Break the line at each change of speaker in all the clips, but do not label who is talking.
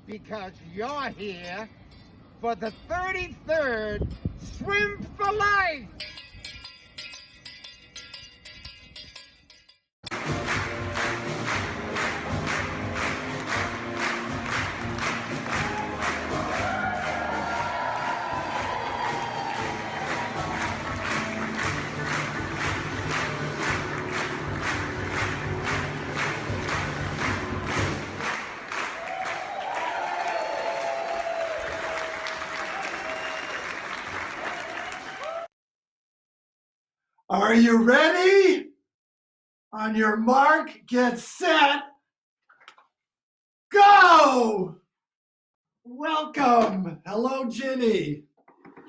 because you're here for the 33rd Swim for Life.
Are you ready? On your mark, get set, go! Welcome. Hello, Ginny.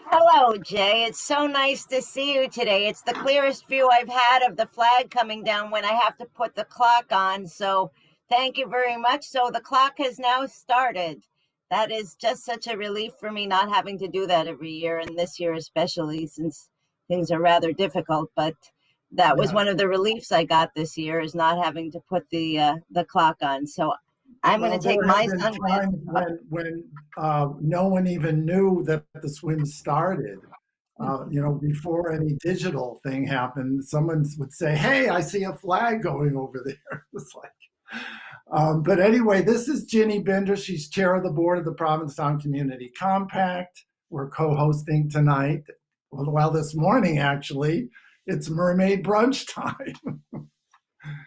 Hello, Jay. It's so nice to see you today. It's the clearest view I've had of the flag coming down when I have to put the clock on. So thank you very much. So the clock has now started. That is just such a relief for me not having to do that every year, and this year especially, since things are rather difficult. But that was one of the reliefs I got this year, is not having to put the clock on. So I'm going to take my sunglasses off.
When no one even knew that the swim started. Before any digital thing happened, someone would say, "Hey, I see a flag going over there." It's like, but anyway, this is Ginny Binder. She's chair of the board of the Provincetown Community Compact. We're co-hosting tonight. Well, this morning, actually, it's mermaid brunch time.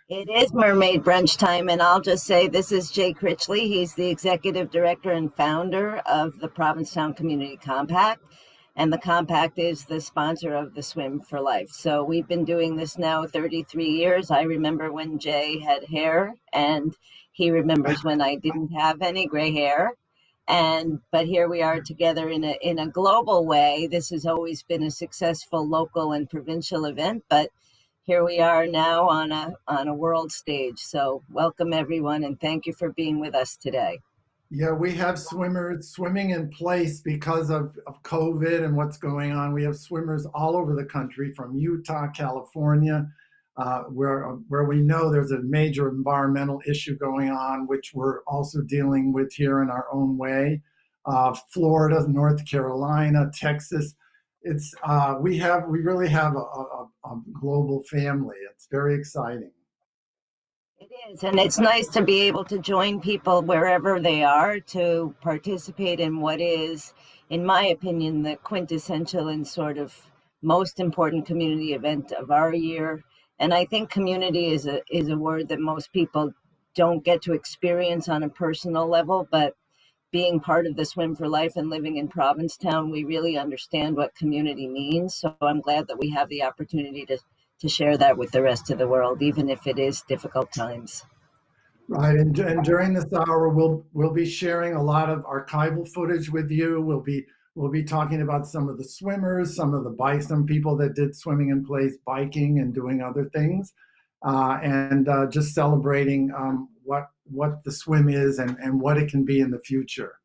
It is mermaid brunch time, and I'll just say this is Jay Critchley. He's the executive director and founder of the Provincetown Community Compact, and the Compact is the sponsor of the Swim for Life. So we've been doing this now 33 years. I remember when Jay had hair, and he remembers when I didn't have any gray hair. But here we are together in a global way. This has always been a successful local and provincial event, but here we are now on a world stage. So welcome everyone, and thank you for being with us today.
Yeah, we have swimmers swimming in place because of COVID and what's going on. We have swimmers all over the country, from Utah, California, where we know there's a major environmental issue going on, which we're also dealing with here in our own way. Florida, North Carolina, Texas. It's we really have a global family. It's very exciting.
It is, and it's nice to be able to join people wherever they are to participate in what is, in my opinion, the quintessential and sort of most important community event of our year. And I think community is a word that most people don't get to experience on a personal level, but being part of the Swim for Life and living in Provincetown, we really understand what community means. So I'm glad that we have the opportunity to share that with the rest of the world, even if it is difficult times.
Right, and during this hour, we'll be sharing a lot of archival footage with you. We'll be talking about some of the swimmers, some people that did swimming in place, biking, and doing other things, and just celebrating what the swim is and what it can be in the future.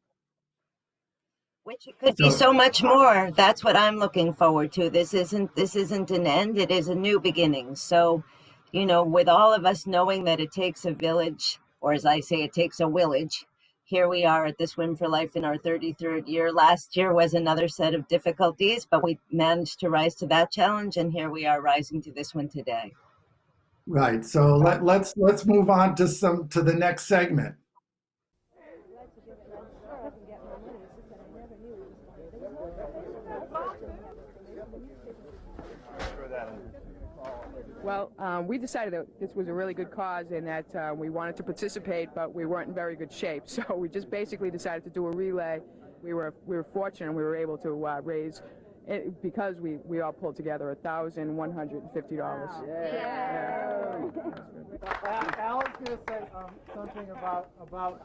Which it could be so much more. That's what I'm looking forward to. This isn't an end, it is a new beginning. So, with all of us knowing that it takes a village, or as I say, it takes a village, here we are at the Swim for Life in our 33rd year. Last year was another set of difficulties, but we managed to rise to that challenge, and here we are rising to this one today.
Right. So let's move on to the next segment.
Well, we decided that this was a really good cause and that we wanted to participate, but we weren't in very good shape. So we just basically decided to do a relay. We were fortunate and we were able to raise, because we all pulled together, $1,150.
Wow. Yeah. Alan's going to say something about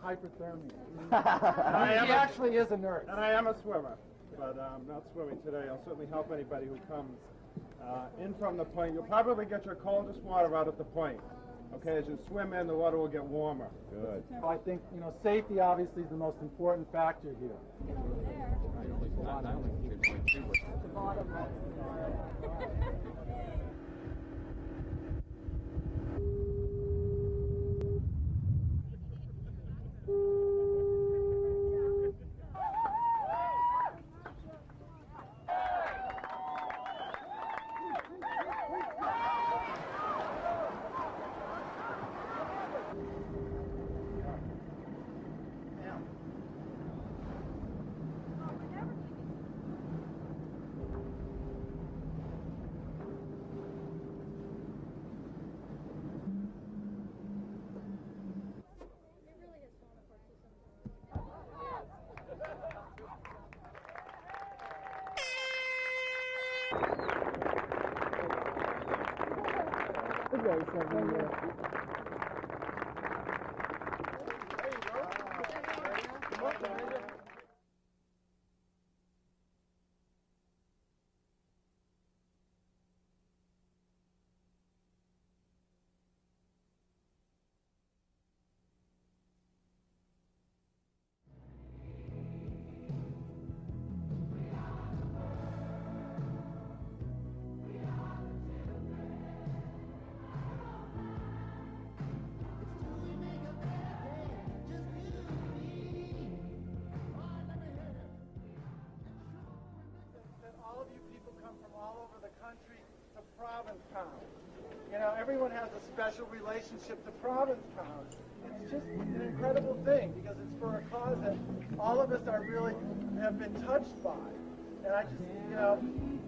hypothermia. He actually is a nurse.
And I am a swimmer, but I'm not swimming today. I'll certainly help anybody who comes in from the point. You'll probably get your coldest water out at the point. Okay, as you swim in, the water will get warmer. Good.
I think, safety obviously is the most important factor here. face every year. All of you people come from all over the country to Provincetown. You know, everyone has a special relationship to Provincetown. It's just an incredible thing because it's for a cause that all of us are really have been touched by. And I just, you know,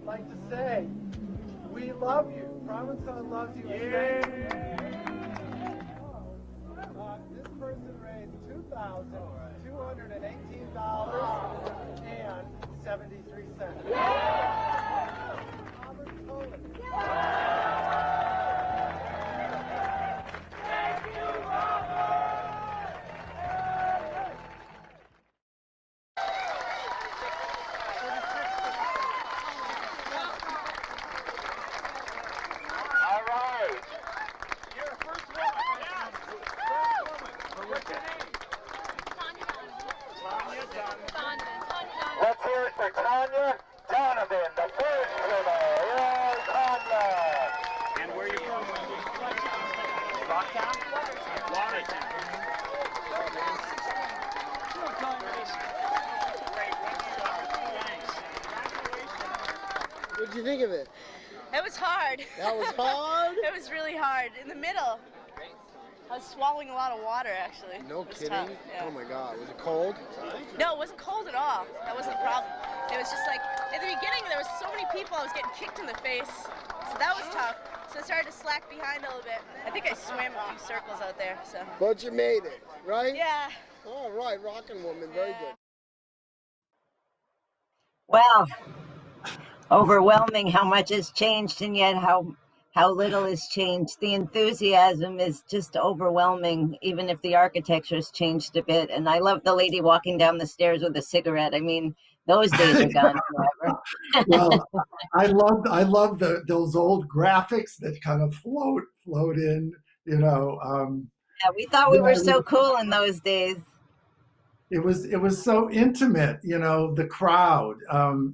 like to say, we love you. Provincetown loves you. Yeah. This person raised $2,218.73.
Let's hear it for Tanya Donovan, the first swimmer. Yay, Tanya!
And where are you from? Rocktown? Watertown.
What'd you think of it?
It was hard.
That was hard?
It was really hard. In the middle, I was swallowing a lot of water, actually.
No
It was
kidding?
tough, yeah.
Oh my God, was it cold?
No, it wasn't cold at all. That wasn't the problem. It was just like, in the beginning, there was so many people, I was getting kicked in the face. So that was tough. So I started to slack behind a little bit. I think I swam a few circles out there, so.
But you made it, right?
Yeah.
All right, rockin' woman, very good.
Well, overwhelming how much has changed and yet how little has changed. The enthusiasm is just overwhelming, even if the architecture's changed a bit. And I love the lady walking down the stairs with a cigarette. I mean, those days are gone forever.
Well, I love those old graphics that kind of float in, you know.
Yeah, we thought we were so cool in those days.
It was so intimate, you know, the crowd,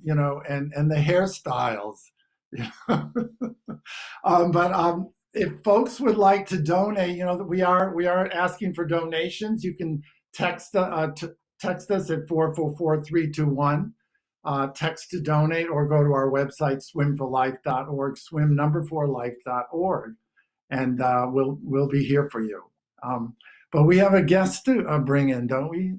you know, and the hairstyles. You know? But if folks would like to donate, you know, we are asking for donations. You can text us at 444-321, text to donate, or go to our website, swim4life.org, swim4life.org, and we'll be here for you. But we have a guest to bring in, don't we?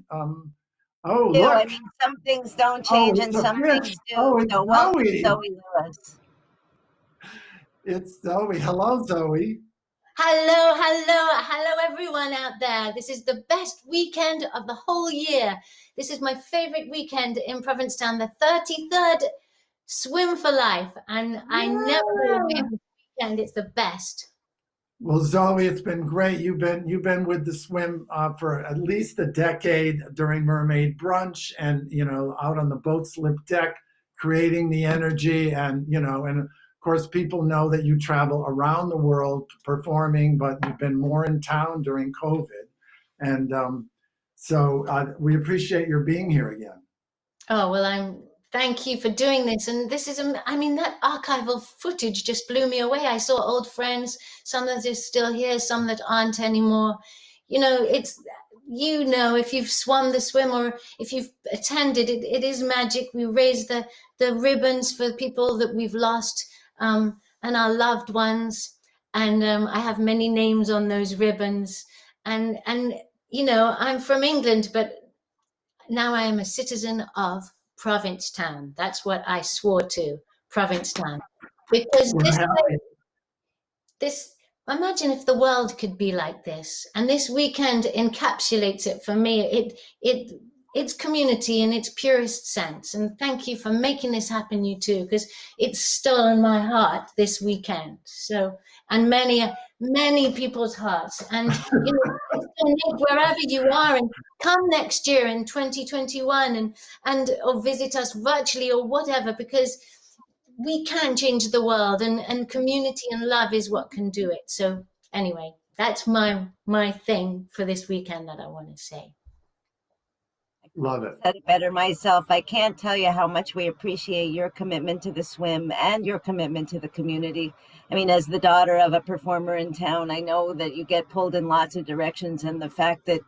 Oh,
Yeah,
look.
I mean, some things don't change and some things do.
Oh, it's
So welcome,
Zoe.
Zoe Lewis.
It's Zoe. Hello, Zoe.
Hello everyone out there. This is the best weekend of the whole year. This is my favorite weekend in Provincetown, the 33rd Swim for Life. And I never go away this weekend. It's the best.
Well, Zoe, it's been great. You've been with the swim for at least a decade during Mermaid Brunch, and you know, out on the boat slip deck, creating the energy, and you know, and of course, people know that you travel around the world performing, but you've been more in town during COVID, and so we appreciate your being here again.
Oh, well, thank you for doing this. And this is, I mean, that archival footage just blew me away. I saw old friends, some that are still here, some that aren't anymore. You know, if you've swum the swim or if you've attended, it is magic. We raise the ribbons for people that we've lost and our loved ones. And I have many names on those ribbons. And you know, I'm from England, but now I am a citizen of Provincetown. That's what I swore to, Provincetown. Because this, imagine if the world could be like this. And this weekend encapsulates it for me. It it's community in its purest sense. And thank you for making this happen, you two, because it's stolen my heart this weekend. So, and many people's hearts. And you know, donate wherever you are, and come next year in 2021, and or visit us virtually or whatever, because we can change the world, and community and love is what can do it. So anyway, that's my thing for this weekend that I want to say.
Love it.
Said it better myself. I can't tell you how much we appreciate your commitment to the swim and your commitment to the community. I mean, as the daughter of a performer in town, I know that you get pulled in lots of directions, and the fact that,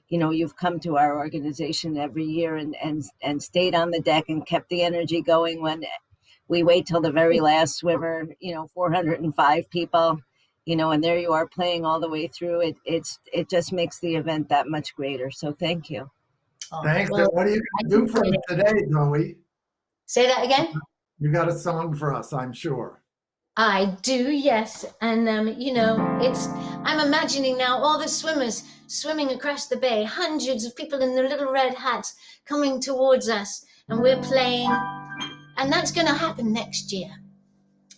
you know, you've come to our organization every year and stayed on the deck and kept the energy going when we wait till the very last swimmer, you know, 405 people, you know, and there you are playing all the way through it. It just makes the event that much greater. So thank you.
Thanks.
Well,
What are you going to do for us today, Zoe?
Say that again?
You got a song for us, I'm sure.
I do, yes. And, you know, I'm imagining now all the swimmers swimming across the bay, hundreds of people in their little red hats coming towards us, and we're playing. And that's going to happen next year.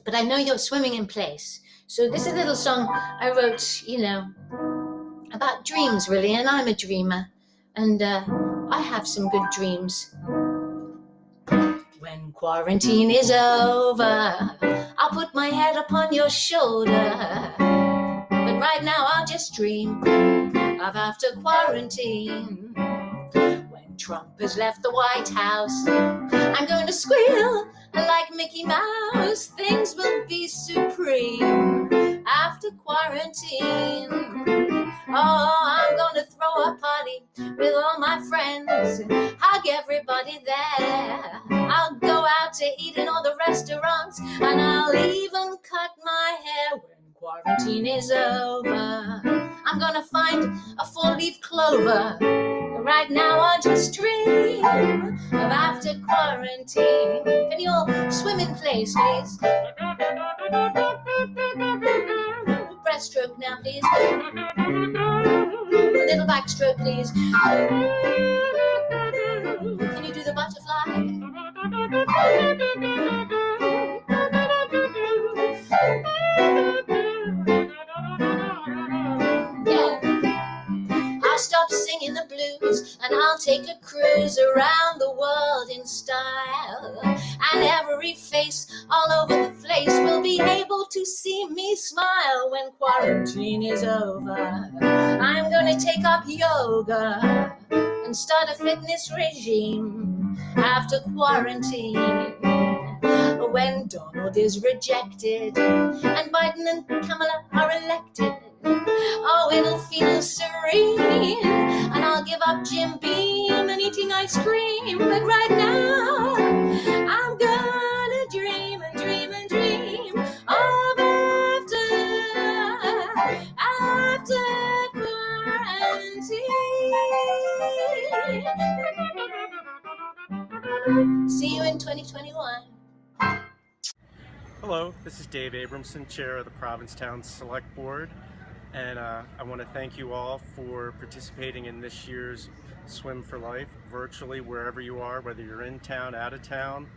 But I know you're swimming in place. So this is a little song I wrote, you know, about dreams, really. And I'm a dreamer. And I have some good dreams. When quarantine is over, I'll put my head upon your shoulder. But right now I'll just dream of after quarantine. When Trump has left the White House, I'm going to squeal like Mickey Mouse. Things will be supreme after quarantine. Oh, I'm gonna throw a party with all my friends, hug everybody there. I'll go out to eat in all the restaurants, and I'll even cut my hair when quarantine is over. I'm gonna find a 4-leaf clover. Right now I'll just dream of after quarantine. Can you all swim in place, please? Breaststroke now, please. A little backstroke, please. Can you do the butterfly? Yeah. I'll stop singing the blues, and I'll take a cruise around the world in style. And every face all over the place will be able to see me smile when quarantine is over. I'm gonna take up yoga and start a fitness regime after quarantine. When Donald is rejected and Biden and Kamala are elected, oh, it'll feel serene, and I'll give up Jim Beam and eating ice cream. But right now, I'm gonna dream and dream and dream of after quarantine. See you in 2021.
Hello, this is Dave Abramson, Chair of the Provincetown Select Board, and I want to thank you all for participating in this year's Swim4Life virtually wherever you are, whether you're in town, out of town.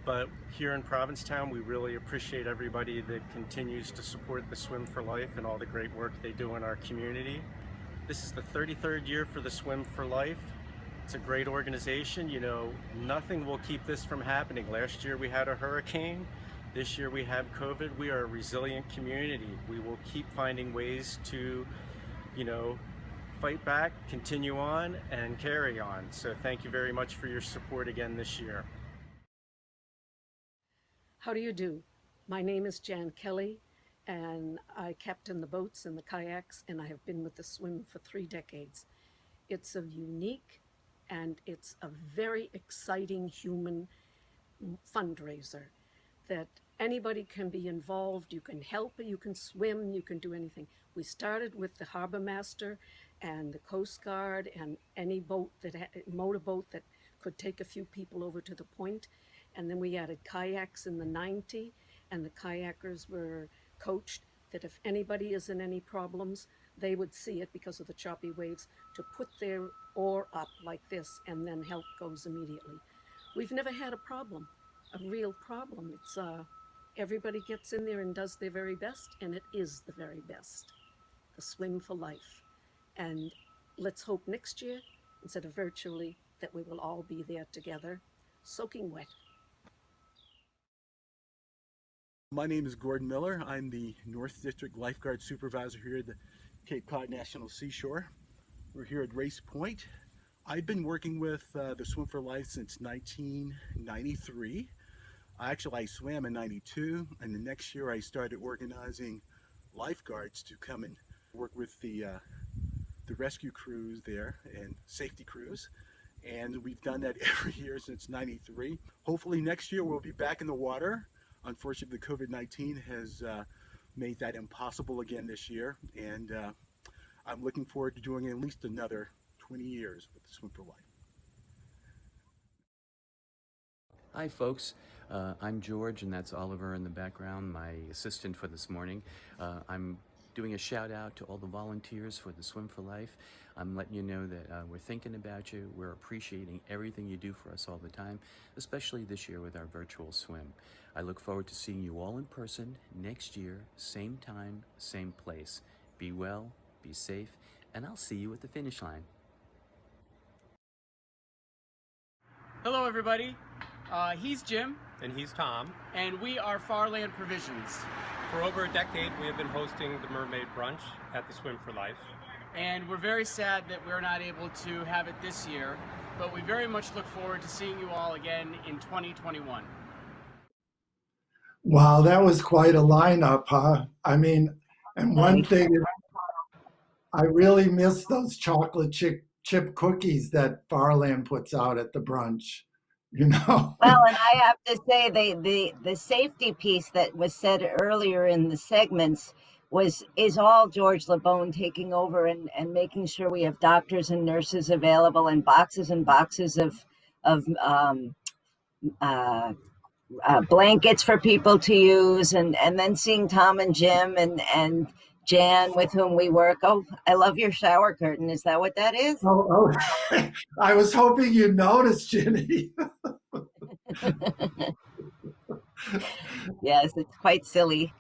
But here in Provincetown, we really appreciate everybody that continues to support the Swim4Life and all the great work they do in our community. This is the 33rd year for the Swim4Life. It's a great organization. You know, nothing will keep this from happening. Last year we had a hurricane. This year we have COVID. We are a resilient community. We will keep finding ways to, you know, fight back, continue on, and carry on. So thank you very much for your support again this year.
How do you do? My name is Jan Kelly, and I captain the boats and the kayaks, and I have been with the swim for 3 decades. It's a unique and it's a very exciting human fundraiser that anybody can be involved. You can help, you can swim, you can do anything. We started with the harbor master and the Coast Guard and any boat motorboat that could take a few people over to the point. And then we added kayaks in the 90, and the kayakers were coached that if anybody is in any problems, they would see it because of the choppy waves, to put their oar up like this, and then help goes immediately. We've never had a problem, a real problem. It's everybody gets in there and does their very best, and it is the very best. The Swim for Life. And let's hope next year, instead of virtually, that we will all be there together, soaking wet.
My name is Gordon Miller. I'm the North District Lifeguard Supervisor here at the Cape Cod National Seashore. We're here at Race Point. I've been working with the Swim for Life since 1993. Actually, I swam in 92, and the next year I started organizing lifeguards to come and work with the rescue crews there and safety crews. And we've done that every year since 93. Hopefully next year we'll be back in the water. Unfortunately, the COVID-19 has made that impossible again this year, and I'm looking forward to doing at least another 20 years with the Swim for Life.
Hi folks, I'm George, and that's Oliver in the background, my assistant for this morning. I'm doing a shout out to all the volunteers for the Swim for Life. I'm letting you know that we're thinking about you. We're appreciating everything you do for us all the time, especially this year with our virtual swim. I look forward to seeing you all in person next year, same time, same place. Be well, be safe, and I'll see you at the finish line.
Hello everybody, he's Jim.
And he's Tom.
And we are Farland Provisions.
For over a decade, we have been hosting the Mermaid Brunch at the Swim for Life.
And we're very sad that we're not able to have it this year, but we very much look forward to seeing you all again in 2021.
Wow, that was quite a lineup, huh? I mean, and one thing, I really miss those chocolate chip cookies that Farland puts out at the brunch. You know.
Well, and I have to say the safety piece that was said earlier in the segments is all George LeBone taking over and making sure we have doctors and nurses available, and boxes of blankets for people to use, and then seeing Tom and Jim and Jan, with whom we work. Oh, I love your shower curtain. Is that what that is?
Oh. I was hoping you'd notice, Ginny.
Yes, it's quite silly.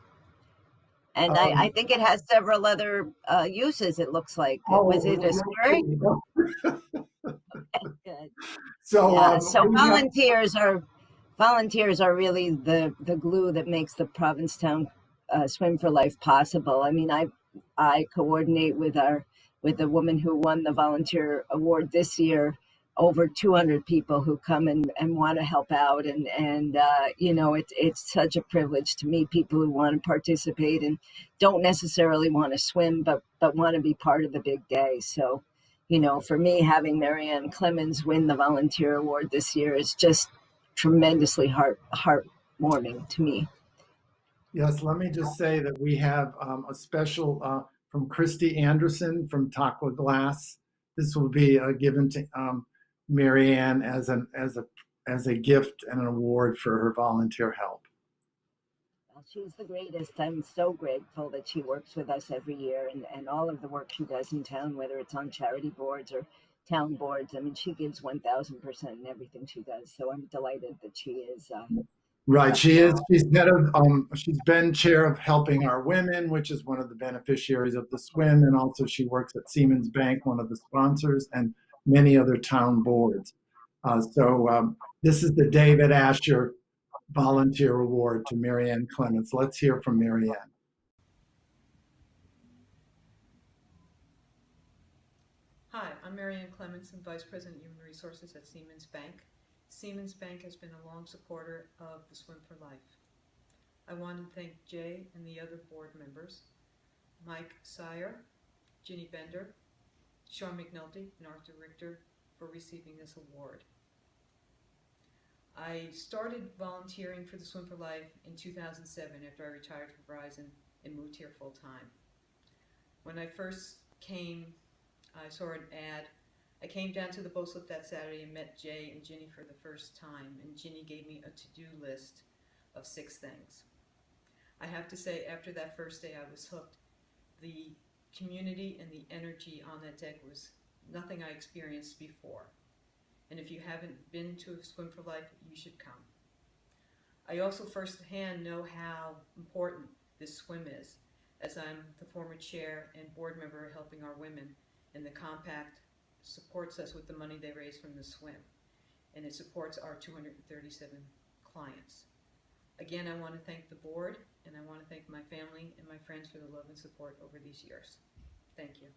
And I think it has several other uses, it looks like. Was it a skirt? Good.
So,
yeah, so volunteers are really the glue that makes the Provincetown Swim for Life possible. I mean, I coordinate with the woman who won the volunteer award this year, over 200 people who come and want to help out, and you know, it's such a privilege to meet people who want to participate and don't necessarily want to swim, but want to be part of the big day. So, you know, for me, having Marianne Clemens win the volunteer award this year is just tremendously heartwarming to me.
Yes, let me just say that we have a special from Christy Anderson from Taqua Glass. This will be given to Marianne as a gift and an award for her volunteer help.
Well, she's the greatest. I'm so grateful that she works with us every year, and all of the work she does in town, whether it's on charity boards or town boards. I mean, she gives 1,000% in everything she does. So I'm delighted that she is.
Right, she is. She's head of. She's been chair of Helping Our Women, which is one of the beneficiaries of the swim, and also she works at Siemens Bank, one of the sponsors, and many other town boards. So this is the David Asher Volunteer Award to Marianne Clements. Let's hear from Marianne.
Hi, I'm Marianne Clements, and Vice President of Human Resources at Siemens Bank. Siemens Bank has been a long supporter of the Swim for Life. I want to thank Jay and the other board members, Mike Sire, Ginny Bender, Sean McNulty, and Arthur Richter, for receiving this award. I started volunteering for the Swim for Life in 2007 after I retired from Verizon and moved here full time. When I first came, I saw an ad. I came down to the boat slip that Saturday and met Jay and Ginny for the first time, and Ginny gave me a to-do list of 6 things. I have to say, after that first day, I was hooked. The community and the energy on that deck was nothing I experienced before. And if you haven't been to Swim for Life, you should come. I also firsthand know how important this swim is, as I'm the former chair and board member helping our women, and the Compact supports us with the money they raise from the swim, and it supports our 237 clients. Again, I want to thank the board, and I want to thank my family and my friends for the love and support over these years. Thank you.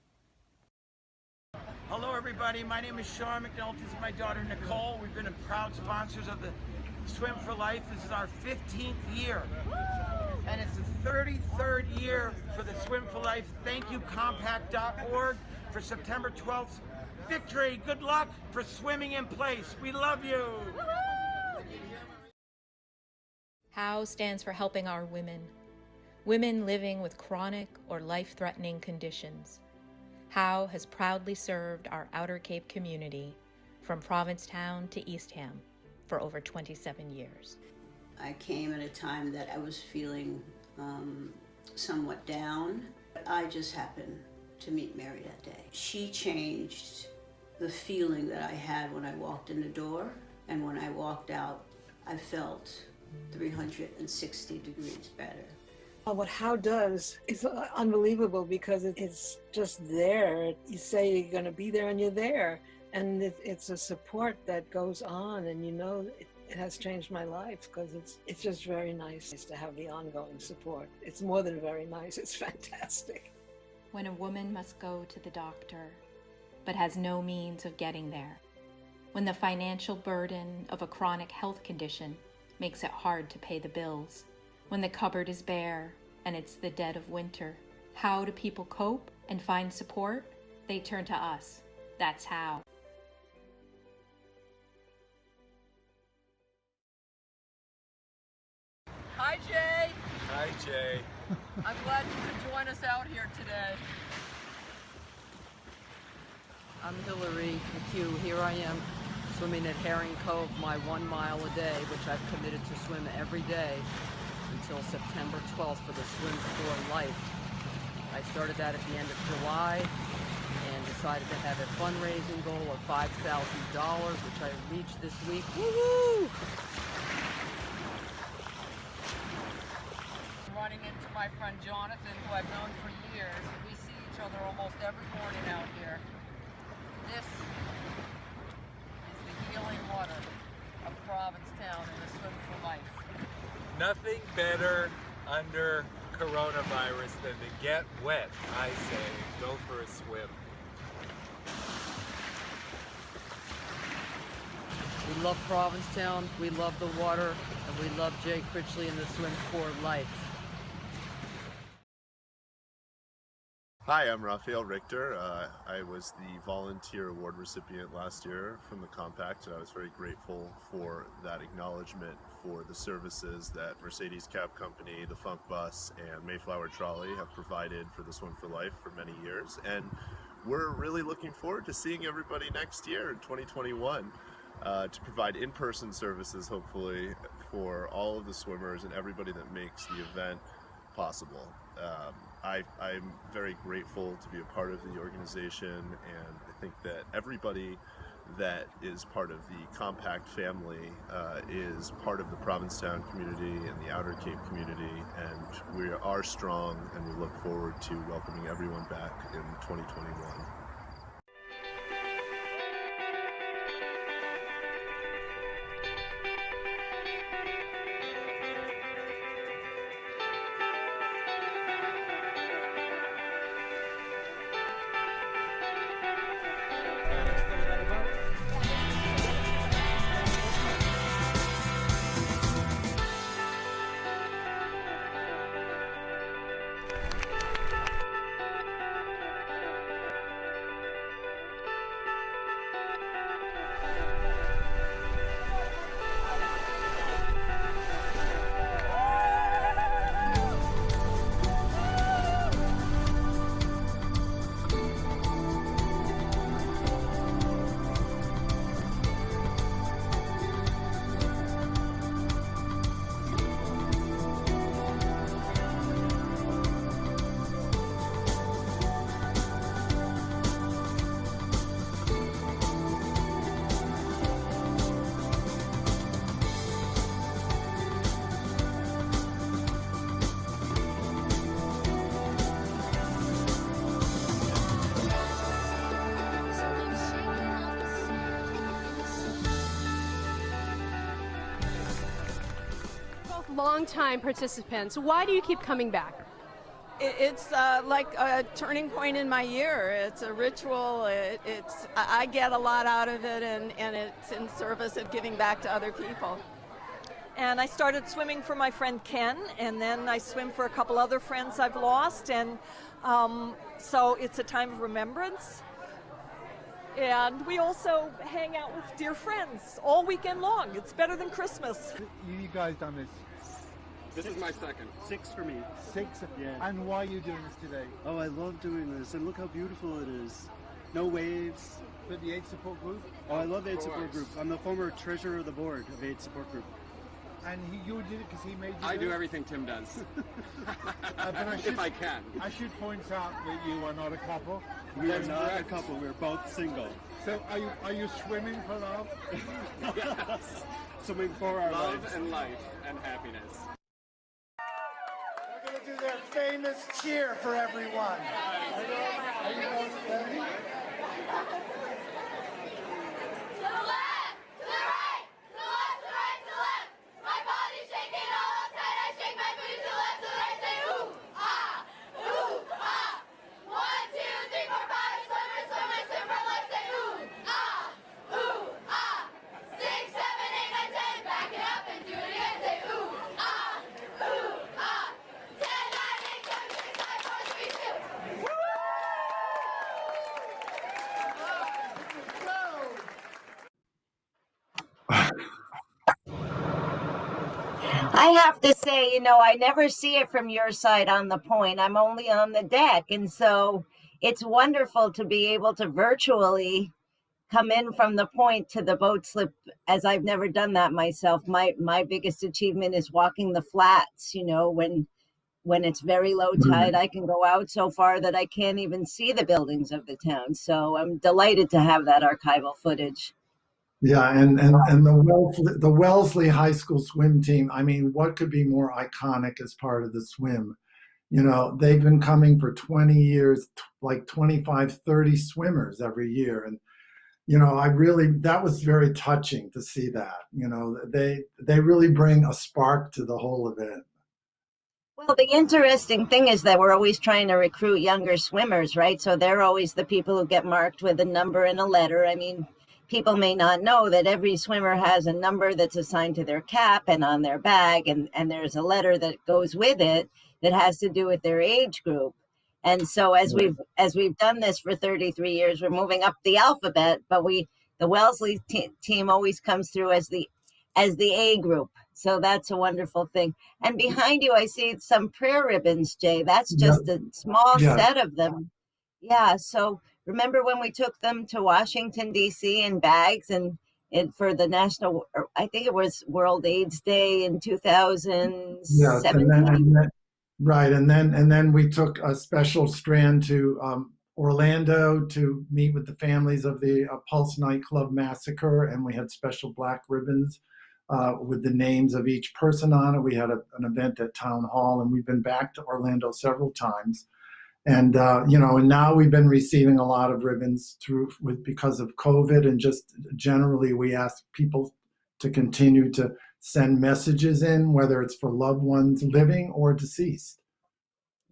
Hello everybody, my name is Sean McNulty. This is my daughter Nicole. We've been proud sponsors of the Swim for Life. This is our 15th year. And it's the 33rd year for the Swim for Life. Thank you, compact.org, for September 12th. Victory, good luck for swimming in place. We love you.
HOW stands for helping our women. Women living with chronic or life-threatening conditions. HOW has proudly served our Outer Cape community from Provincetown to Eastham for over 27 years.
I came at a time that I was feeling somewhat down. I just happened to meet Mary that day. She changed the feeling that I had when I walked in the door, and when I walked out, I felt 360 degrees better.
What HOW does is unbelievable because it's just there. You say you're going to be there and you're there. And it's a support that goes on, and you know it has changed my life because it's just very nice to have the ongoing support. It's more than very nice, it's fantastic.
When a woman must go to the doctor but has no means of getting there. When the financial burden of a chronic health condition makes it hard to pay the bills. When the cupboard is bare and it's the dead of winter. How do people cope and find support? They turn to us. That's HOW.
Hi, Jay.
Hi, Jay.
I'm glad you could join us out here today. I'm Hillary McHugh. Here I am swimming at Herring Cove, my 1 mile a day, which I've committed to swim every day until September 12th for the Swim for Life. I started that at the end of July and decided to have a fundraising goal of $5,000, which I reached this week. Woo-hoo! Running into my friend Jonathan, who I've known for years. We see each other almost every morning out here. This is the healing water of Provincetown and the Swim for Life.
Nothing better under coronavirus than to get wet, I say. Go for a swim.
We love Provincetown, we love the water, and we love Jay Critchley and the Swim for Life.
Hi, I'm Raphael Richter. I was the volunteer award recipient last year from the Compact, and I was very grateful for that acknowledgement for the services that Mercedes Cab Company, the Funk Bus, and Mayflower Trolley have provided for the Swim for Life for many years. And we're really looking forward to seeing everybody next year in 2021 to provide in-person services, hopefully, for all of the swimmers and everybody that makes the event possible. I'm very grateful to be a part of the organization, and I think that everybody that is part of the Compact family is part of the Provincetown community and the Outer Cape community, and we are strong, and we look forward to welcoming everyone back in 2021.
longtime participants. Why do you keep coming back?
It's like a turning point in my year. It's a ritual. I get a lot out of it, and it's in service of giving back to other people. And I started swimming for my friend Ken, and then I swim for a couple other friends I've lost, and so it's a time of remembrance. And we also hang out with dear friends all weekend long. It's better than Christmas.
You guys done this?
This is my second. 6 for me.
6?
Yeah.
And why are you doing this today?
Oh, I love doing this, and look how beautiful it is. No waves.
But the AIDS support group?
Oh, I love the AIDS support group. I'm the former treasurer of the board of AIDS support group.
And you did it because he made you
I do
it?
everything Tim does.
But
if I can.
I should point out that you are not a couple.
We are not a couple. We're both single.
So are you swimming for love?
Yes. Swimming for our
Love
lives.
and life and happiness.
They're going to do their famous cheer for everyone. Are you guys ready?
I have to say, I never see it from your side on the point. I'm only on the deck. And so it's wonderful to be able to virtually come in from the point to the boat slip, as I've never done that myself. My biggest achievement is walking the flats, when it's very low tide, I can go out so far that I can't even see the buildings of the town. So I'm delighted to have that archival footage.
Yeah, and the Wellesley High School swim team, I mean, what could be more iconic as part of the swim? They've been coming for 20 years, like 25, 30 swimmers every year. And, that was very touching to see that. They really bring a spark to the whole event.
Well, the interesting thing is that we're always trying to recruit younger swimmers, right? So they're always the people who get marked with a number and a letter. I mean, people may not know that every swimmer has a number that's assigned to their cap and on their bag, and there's a letter that goes with it that has to do with their age group. And so as we've done this for 33 years, we're moving up the alphabet, but the Wellesley team always comes through as the A group. So that's a wonderful thing. And behind you, I see some prayer ribbons, Jay. That's just a small set of them. Yeah. So remember when we took them to Washington, D.C. in bags and for the national, I think it was World AIDS Day in 2017.
Yes, and then we took a special strand to Orlando to meet with the families of the Pulse nightclub massacre, and we had special black ribbons with the names of each person on it. We had an event at Town Hall, and we've been back to Orlando several times. And and now we've been receiving a lot of ribbons because of COVID, and just generally we ask people to continue to send messages in, whether it's for loved ones living or deceased.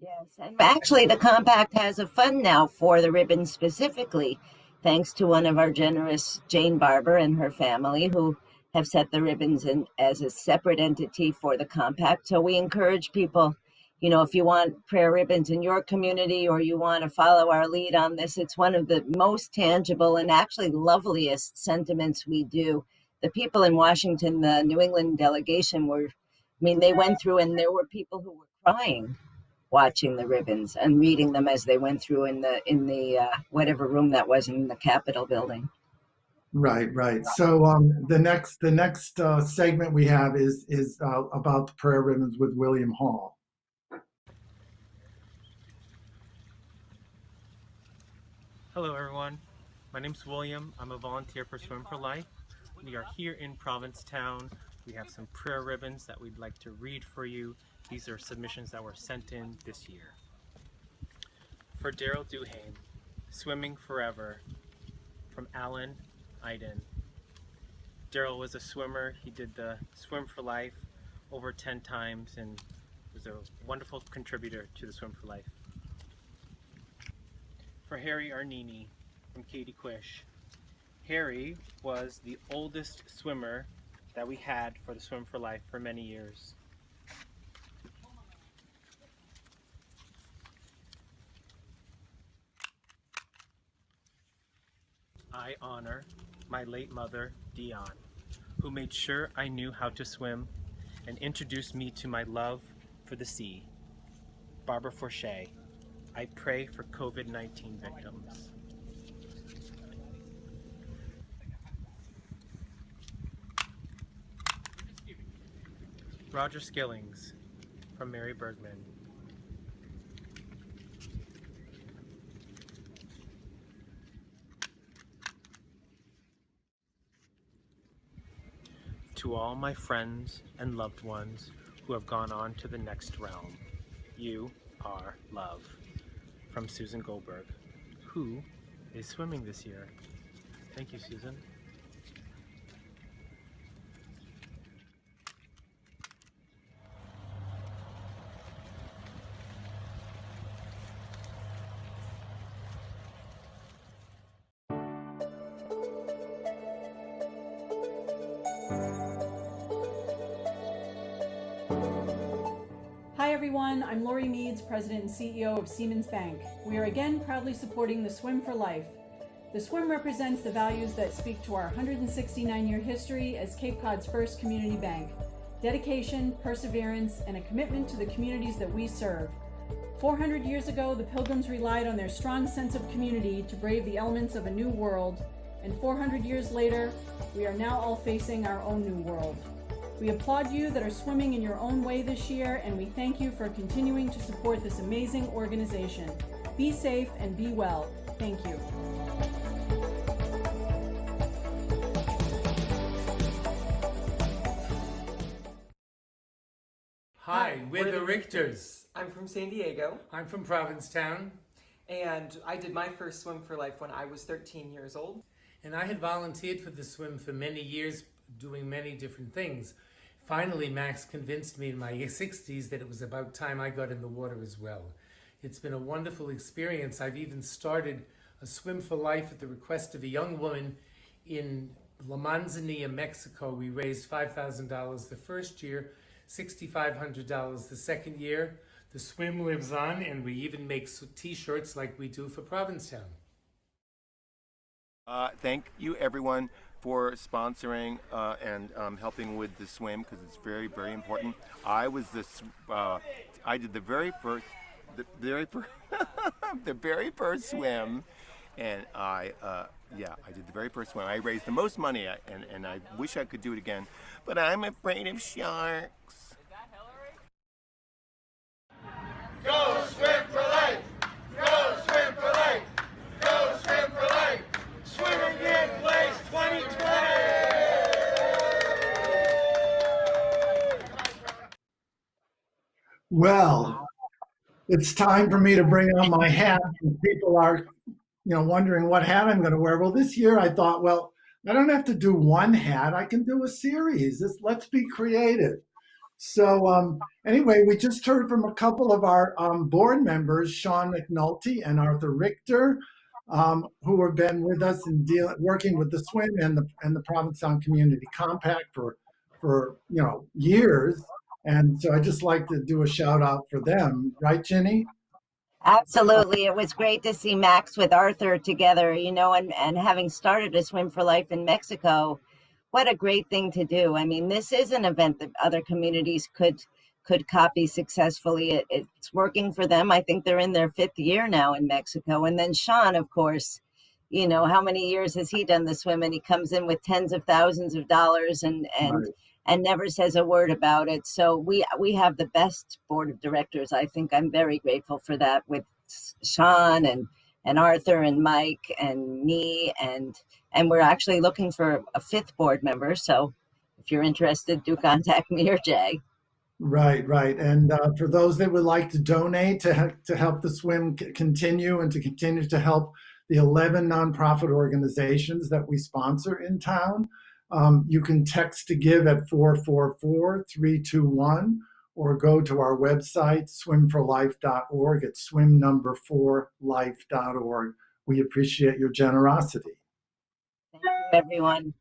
Yes, and actually the compact has a fund now for the ribbons specifically, thanks to one of our generous Jane Barber and her family who have set the ribbons in as a separate entity for the compact. So we encourage people, if you want prayer ribbons in your community or you want to follow our lead on this, it's one of the most tangible and actually loveliest sentiments we do. The people in Washington, the New England delegation they went through and there were people who were crying watching the ribbons and reading them as they went through in the whatever room that was in the Capitol building.
Right. So the next segment we have is about the prayer ribbons with William Hall.
Hello everyone, my name's William. I'm a volunteer for Swim4Life. We are here in Provincetown. We have some prayer ribbons that we'd like to read for you. These are submissions that were sent in this year. For Daryl Duhane, Swimming Forever, from Alan Iden. Daryl was a swimmer. He did the Swim4Life over 10 times and was a wonderful contributor to the Swim for Life. For Harry Arnini from Katie Quish. Harry was the oldest swimmer that we had for the Swim for Life for many years. I honor my late mother, Dion, who made sure I knew how to swim and introduced me to my love for the sea. Barbara Forche, I pray for COVID-19 victims. Roger Skillings from Mary Bergman. To all my friends and loved ones who have gone on to the next realm, you are love. From Susan Goldberg, who is swimming this year. Thank you, Susan.
Hi everyone, I'm Lori Meads, President and CEO of Siemens Bank. We are again proudly supporting the Swim for Life. The swim represents the values that speak to our 169-year history as Cape Cod's first community bank. Dedication, perseverance, and a commitment to the communities that we serve. 400 years ago, the Pilgrims relied on their strong sense of community to brave the elements of a new world, and 400 years later, we are now all facing our own new world. We applaud you that are swimming in your own way this year, and we thank you for continuing to support this amazing organization. Be safe and be well. Thank you.
Hi, we're the Richters.
I'm from San Diego.
I'm from Provincetown.
And I did my first Swim for Life when I was 13 years old.
And I had volunteered for the swim for many years, doing many different things. Finally, Max convinced me in my 60s that it was about time I got in the water as well. It's been a wonderful experience. I've even started a Swim for Life at the request of a young woman in La Manzanilla, Mexico. We raised $5,000 the first year, $6,500 the second year. The swim lives on, and we even make t-shirts like we do for Provincetown.
Thank you, everyone, for sponsoring and helping with the swim, because it's very, very important. I was I did the very first swim, and I did the very first swim. I raised the most money, and I wish I could do it again, but I'm afraid of sharks.
Go swim for life! Go swim for life! Go swim for life! Swimming in place 2020!
Well, it's time for me to bring on my hat. And people are, wondering what hat I'm going to wear. Well, this year I thought, well, I don't have to do one hat. I can do a series. Let's be creative. So anyway, we just heard from a couple of our board members, Sean McNulty and Arthur Richter, who have been with us in working with the swim and the Provincetown Community Compact for years. And so I just like to do a shout out for them, right, Ginny?
Absolutely. It was great to see Max with Arthur together, and having started a Swim for Life in Mexico. What a great thing to do. I mean, this is an event that other communities could copy successfully. It's working for them. I think they're in their 5th year now in Mexico. And then Sean, of course, how many years has he done the swim? And he comes in with tens of thousands of dollars and never says a word about it. So we have the best board of directors. I think I'm very grateful for that, with Sean and Arthur and Mike and me, and we're actually looking for a 5th board member. So if you're interested, do contact me or Jay.
Right. And for those that would like to donate to help the swim continue and to continue to help the 11 nonprofit organizations that we sponsor in town, You can text to give at 444-321 or go to our website, swim4life.org. It's swim4life.org. We appreciate your generosity.
Thank you, everyone.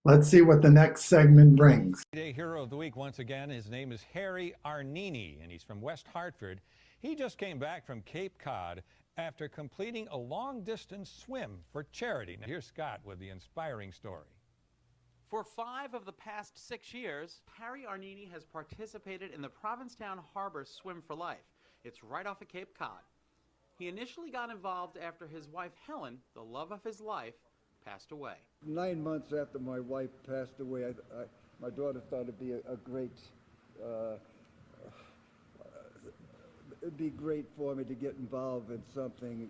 Let's see what the next segment brings.
Day Hero of the Week once again. His name is Harry Arnini, and he's from West Hartford. He just came back from Cape Cod after completing a long-distance swim for charity. Now, here's Scott with the inspiring story.
For 5 of the past 6 years, Harry Arnini has participated in the Provincetown Harbor Swim for Life. It's right off of Cape Cod. He initially got involved after his wife Helen, the love of his life, passed away.
9 months after my wife passed away, my daughter thought it'd be a great, it'd be great for me to get involved in something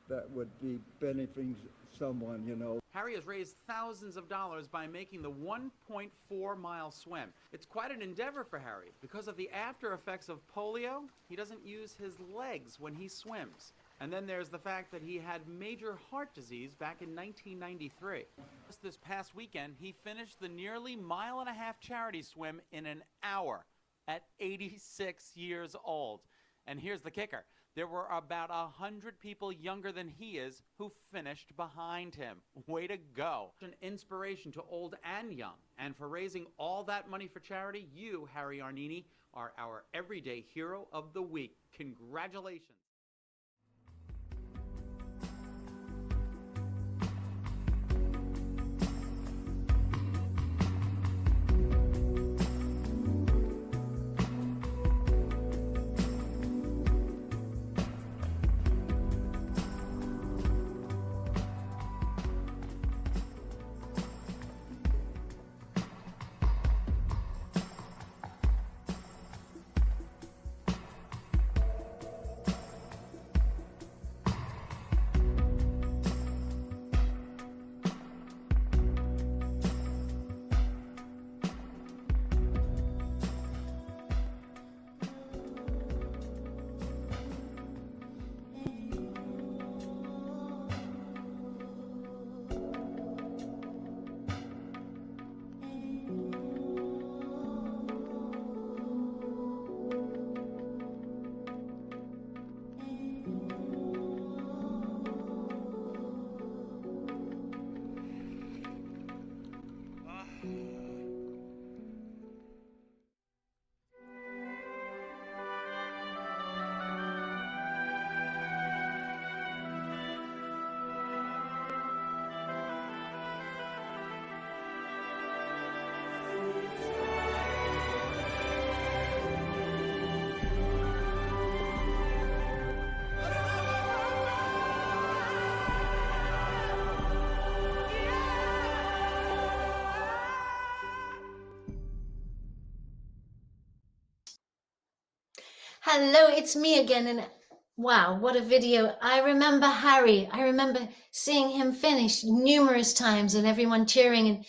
that would be benefiting someone, you know.
Harry has raised thousands of dollars by making the 1.4-mile swim. It's quite an endeavor for Harry. Because of the after effects of polio, he doesn't use his legs when he swims. And then there's the fact that he had major heart disease back in 1993. Just this past weekend, he finished the nearly mile-and-a-half charity swim in an hour at 86 years old. And here's the kicker. There were about 100 people younger than he is who finished behind him. Way to go. An inspiration to old and young. And for raising all that money for charity, you, Harry Arnini, are our Everyday Hero of the Week. Congratulations.
Hello, it's me again, and wow, what a video. I remember Harry. I remember seeing him finish numerous times and everyone cheering. And,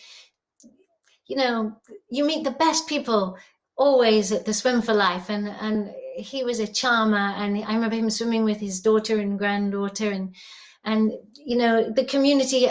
you know, you meet the best people always at the Swim for Life. And he was a charmer. And I remember him swimming with his daughter and granddaughter. And you know, the community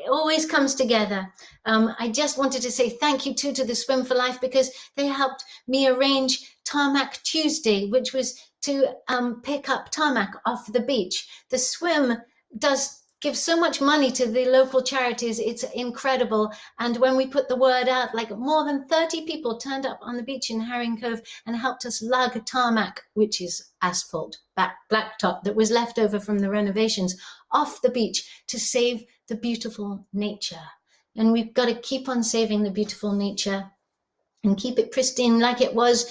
always comes together. I just wanted to say thank you to the Swim for Life, because they helped me arrange Tarmac Tuesday, which was to pick up tarmac off the beach. The swim does give so much money to the local charities. It's incredible. And when we put the word out, like more than 30 people turned up on the beach in Herring Cove and helped us lug tarmac, which is asphalt, blacktop that was left over from the renovations, off the beach to save the beautiful nature. And we've got to keep on saving the beautiful nature and keep it pristine like it was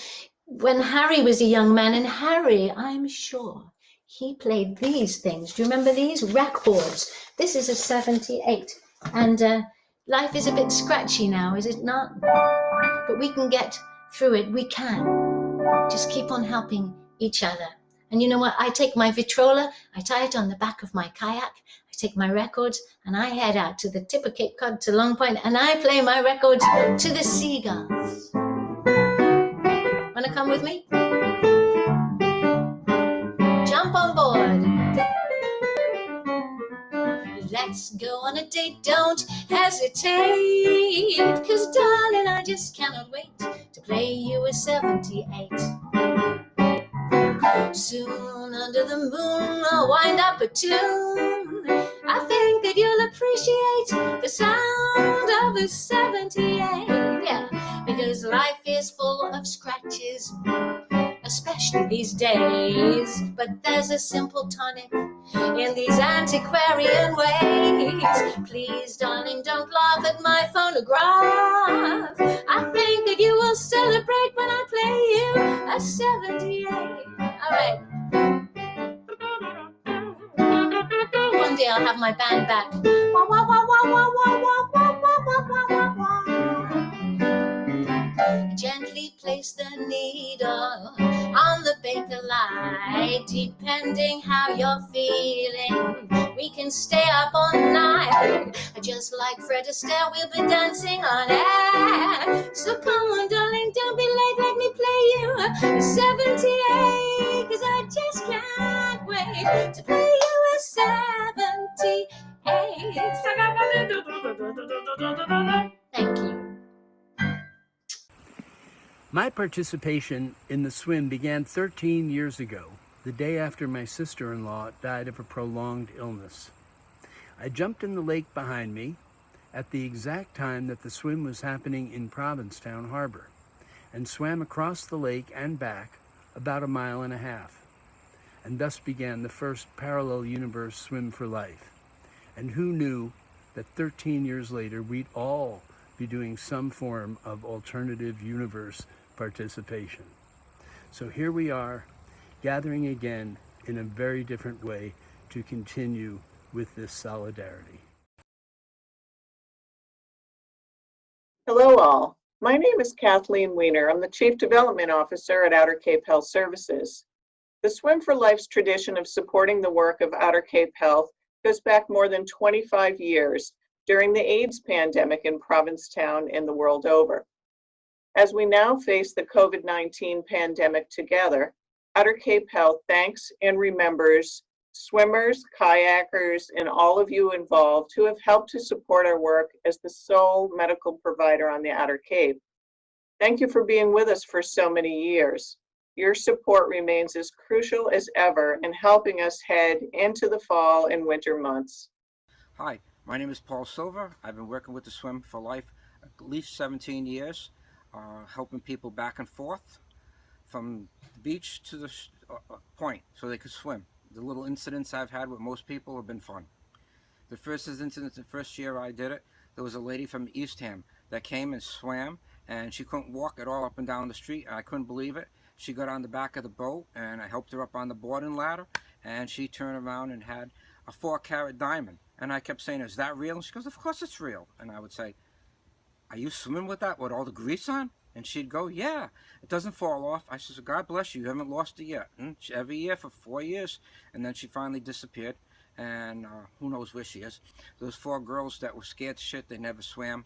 when Harry was a young man. And Harry, I'm sure he played these things. Do you remember these records? This is a 78. And life is a bit scratchy now, is it not? But we can get through it. We can. Just keep on helping each other. And you know what? I take my vitrola, I tie it on the back of my kayak, I take my records, and I head out to the tip of Cape Cod to Long Point, and I play my records to the seagulls. Want to come with me? Jump on board. Let let's go on a date. Don't hesitate, 'cause darling, I just cannot wait to play you a 78. Soon under the moon I'll wind up a tune. I think that you'll appreciate the sound of a 78. Yeah, because life is full of scratches, especially these days. But there's a simple tonic in these antiquarian ways. Please, darling, don't laugh at my phonograph. I think that you will celebrate when I play you a 78. All right. One day I'll have my band back. Wah, wah, wah, wah, wah, wah, wah, wah, wah, wah, wah, wah. Gently place the needle on the baker light. Depending how you're feeling, we can stay up all night. Just like Fred Astaire, we'll be dancing on air. So come on, darling, don't be late. Let me play you a 78, 'cause I just can't wait to play you a 78. Thank you.
My participation in the swim began 13 years ago, the day after my sister-in-law died of a prolonged illness. I jumped in the lake behind me at the exact time that the swim was happening in Provincetown Harbor, and swam across the lake and back about 1.5 miles, and thus began the first parallel universe Swim for Life. And who knew that 13 years later we'd all be doing some form of alternative universe participation. So here we are, gathering again in a very different way to continue with this solidarity.
Hello all, my name is Kathleen Weiner. I'm the Chief Development Officer at Outer Cape Health Services. The Swim for Life's tradition of supporting the work of Outer Cape Health goes back more than 25 years during the AIDS pandemic in Provincetown and the world over. As we now face the COVID-19 pandemic together, Outer Cape Health thanks and remembers swimmers, kayakers, and all of you involved who have helped to support our work as the sole medical provider on the Outer Cape. Thank you for being with us for so many years. Your support remains as crucial as ever in helping us head into the fall and winter months.
Hi, my name is Paul Silver. I've been working with the Swim for Life at least 17 years, helping people back and forth from the beach to the point so they could swim. The little incidents I've had with most people have been fun. The first incident, the first year I did it, there was a lady from Eastham that came and swam, and she couldn't walk at all up and down the street, and I couldn't believe it. She got on the back of the boat, and I helped her up on the boarding ladder, and she turned around and had a 4-carat diamond. And I kept saying, "Is that real?" And she goes, "Of course it's real." And I would say, "Are you swimming with that with all the grease on?" And she'd go, "Yeah, it doesn't fall off." I said, "God bless you, you haven't lost it yet." And every year for 4 years, and then she finally disappeared, and who knows where she is. Those 4 girls that were scared to shit, they never swam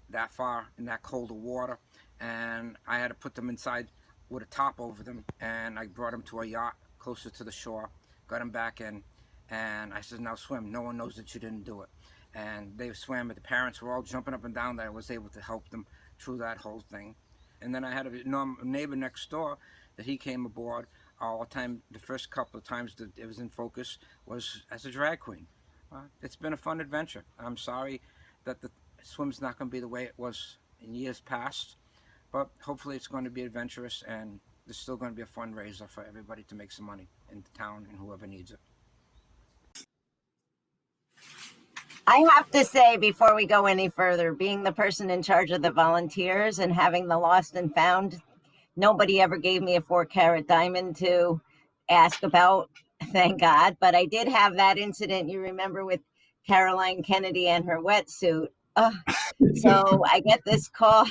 that far in that cold of water, and I had to put them inside with a top over them, and I brought them to a yacht closer to the shore, got them back in, and I said, "Now swim, no one knows that you didn't do it." And they swam, and the parents were all jumping up and down that I was able to help them through that whole thing. And then I had a neighbor next door that he came aboard all the time. The first couple of times that it was in focus was as a drag queen. It's been a fun adventure. I'm sorry that the swim's not going to be the way it was in years past, but hopefully it's going to be adventurous, and there's still going to be a fundraiser for everybody to make some money in the town and whoever needs it.
I have to say, before we go any further, being the person in charge of the volunteers and having the lost and found, nobody ever gave me a 4-carat diamond to ask about, thank God. But I did have that incident, you remember, with Caroline Kennedy and her wetsuit. So I get this call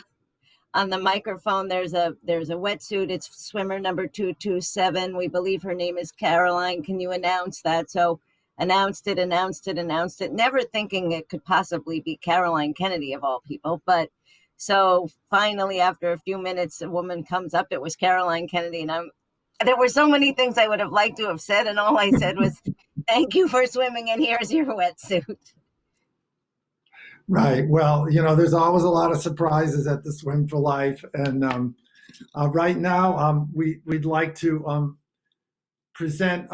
on the microphone. There's a wetsuit. It's swimmer number 227. We believe her name is Caroline. Can you announce that? So announced it, never thinking it could possibly be Caroline Kennedy of all people. But so finally, after a few minutes, a woman comes up. It was Caroline Kennedy, and there were so many things I would have liked to have said, and all I said was, Thank you for swimming, and here's your wetsuit.
Right. Well, there's always a lot of surprises at the Swim for Life, and right now we'd like to present,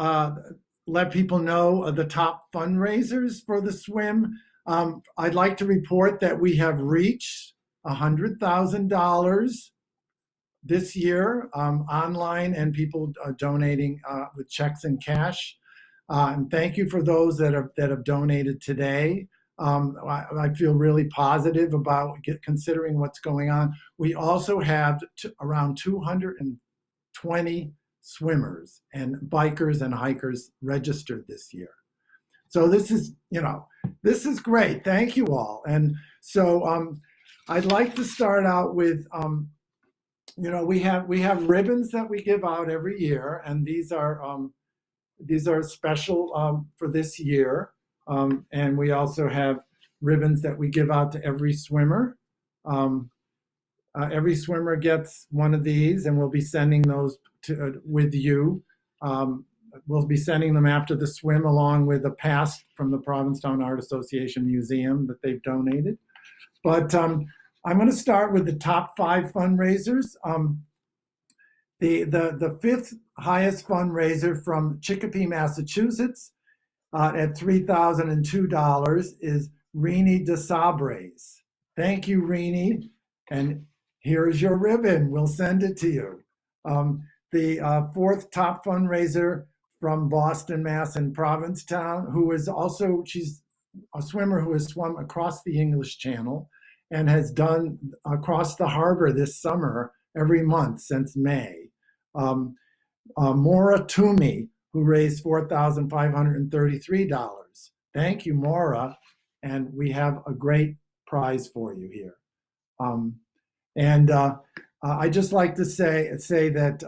let people know the top fundraisers for the swim. I'd like to report that we have reached $100,000 this year online, and people donating with checks and cash. And thank you for those that have donated today. I feel really positive about considering what's going on. We also have around 220 swimmers and bikers and hikers registered this year. So this is great. Thank you all. And so I'd like to start out with, we have ribbons that we give out every year, and these are special for this year. And we also have ribbons that we give out to every swimmer. Every swimmer gets one of these, and we'll be sending those with you. We'll be sending them after the swim, along with a pass from the Provincetown Art Association Museum that they've donated. But I'm going to start with the top 5 fundraisers. The 5th highest fundraiser from Chicopee, Massachusetts, at $3,002 is Rini DeSabres. Thank you, Rini. And here's your ribbon. We'll send it to you. The 4th top fundraiser from Boston, Mass. And Provincetown, she's a swimmer who has swum across the English Channel and has done across the harbor this summer every month since May. Maura Toomey, who raised $4,533. Thank you, Maura, and we have a great prize for you here. I just like to say that